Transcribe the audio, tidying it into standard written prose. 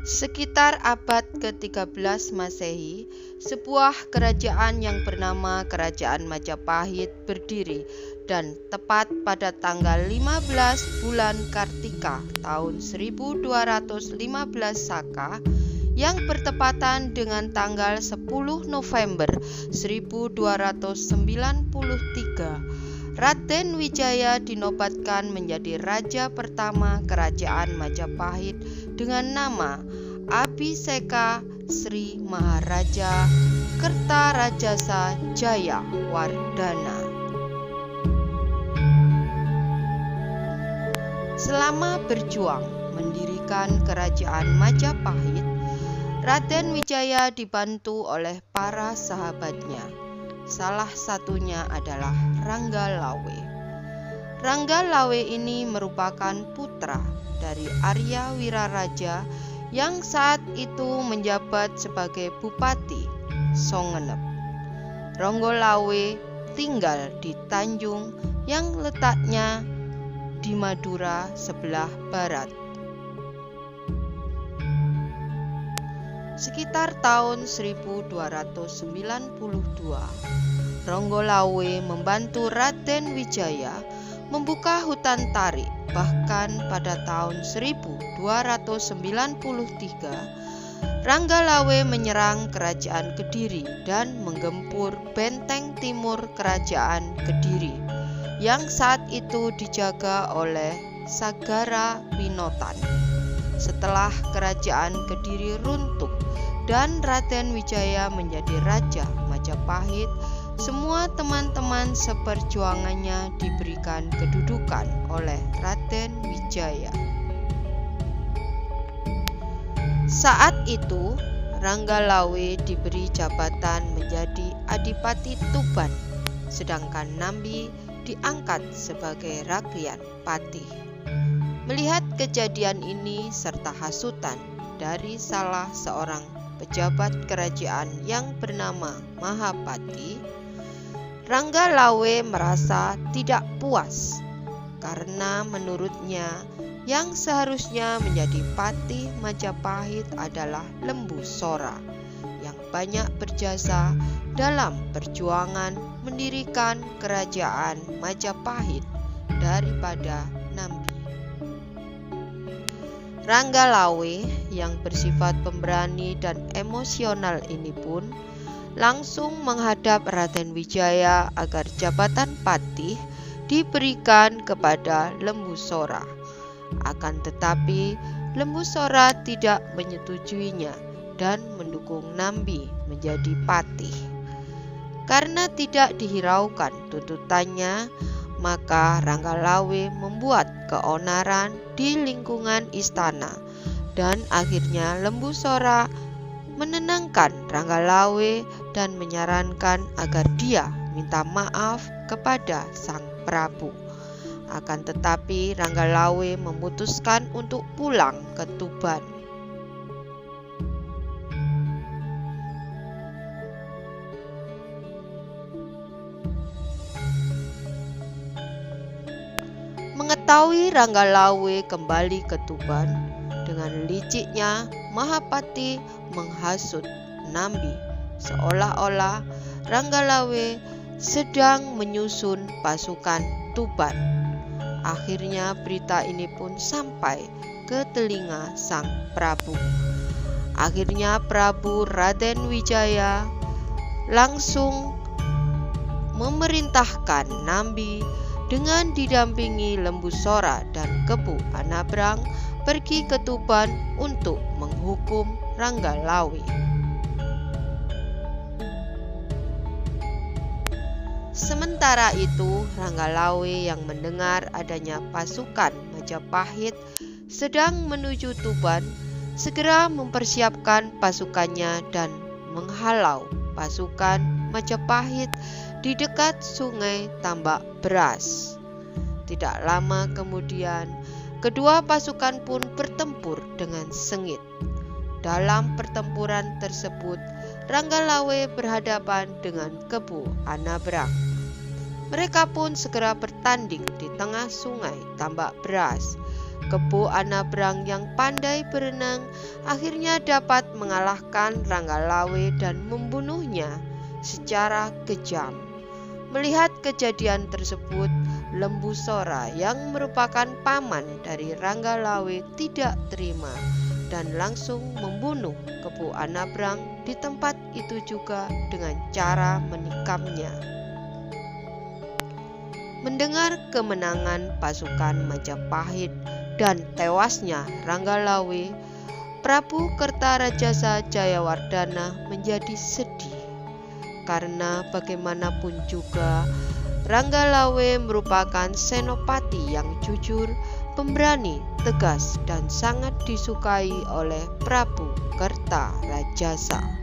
Sekitar abad ke-13 Masehi, sebuah kerajaan yang bernama Kerajaan Majapahit berdiri dan tepat pada tanggal 15 bulan Kartika tahun 1215 Saka yang bertepatan dengan tanggal 10 November 1293. Raden Wijaya dinobatkan menjadi raja pertama Kerajaan Majapahit dengan nama Abhiseka Sri Maharaja Kertarajasa Jaya Wardana. Selama berjuang mendirikan Kerajaan Majapahit, Raden Wijaya dibantu oleh para sahabatnya. Salah satunya adalah Ranggalawe. Ranggalawe ini merupakan putra dari Arya Wiraraja yang saat itu menjabat sebagai Bupati Songenep. Ranggalawe tinggal di Tanjung yang letaknya di Madura sebelah barat. Sekitar tahun 1292, Ranggalawe membantu Raden Wijaya membuka hutan tarik. Bahkan pada tahun 1293, Ranggalawe menyerang Kerajaan Kediri dan menggempur benteng timur Kerajaan Kediri yang saat itu dijaga oleh Sagara Winotan. Setelah Kerajaan Kediri runtuh dan Raden Wijaya menjadi Raja Majapahit, semua teman-teman seperjuangannya diberikan kedudukan oleh Raden Wijaya. Saat itu, Ranggalawe diberi jabatan menjadi Adipati Tuban, sedangkan Nambi diangkat sebagai Rakyat Patih. Melihat kejadian ini serta hasutan dari salah seorang pejabat kerajaan yang bernama Mahapati, Ranggalawe merasa tidak puas karena menurutnya yang seharusnya menjadi patih Majapahit adalah Lembu Sora yang banyak berjasa dalam perjuangan mendirikan Kerajaan Majapahit daripada Nambi. Ranggalawe yang bersifat pemberani dan emosional ini pun langsung menghadap Raden Wijaya agar jabatan patih diberikan kepada Lembu Sora. Akan tetapi Lembu Sora tidak menyetujuinya dan mendukung Nambi menjadi patih. Karena tidak dihiraukan tuntutannya, maka Ranggalawe membuat keonaran di lingkungan istana dan akhirnya Lembu Sora menenangkan Ranggalawe dan menyarankan agar dia minta maaf kepada Sang Prabu. Akan tetapi Ranggalawe memutuskan untuk pulang ke Tuban. Mengetahui Ranggalawe kembali ke Tuban, dengan liciknya Mahapati menghasut Nambi seolah-olah Ranggalawe sedang menyusun pasukan Tuban. Akhirnya berita ini pun sampai ke telinga Sang Prabu. Akhirnya Prabu Raden Wijaya langsung memerintahkan Nambi dengan didampingi Lembu Sora dan Kebu Anabrang pergi ke Tuban untuk menghukum Ranggalawe. Sementara itu, Ranggalawe yang mendengar adanya pasukan Majapahit sedang menuju Tuban, segera mempersiapkan pasukannya dan menghalau pasukan Majapahit di dekat sungai Tambak Beras. Tidak lama kemudian, kedua pasukan pun bertempur dengan sengit. Dalam pertempuran tersebut, Ranggalawe berhadapan dengan Kebu Anabrang. Mereka pun segera bertanding di tengah sungai Tambak Beras. Kepu Anabrang yang pandai berenang akhirnya dapat mengalahkan Ranggalawe dan membunuhnya secara kejam. Melihat kejadian tersebut, Lembu Sora yang merupakan paman dari Ranggalawe tidak terima dan langsung membunuh Kepu Anabrang di tempat itu juga dengan cara menikamnya. Mendengar kemenangan pasukan Majapahit dan tewasnya Ranggalawe, Prabu Kertarajasa Jayawardhana menjadi sedih. Karena bagaimanapun juga Ranggalawe merupakan senopati yang jujur, pemberani, tegas, dan sangat disukai oleh Prabu Kertarajasa.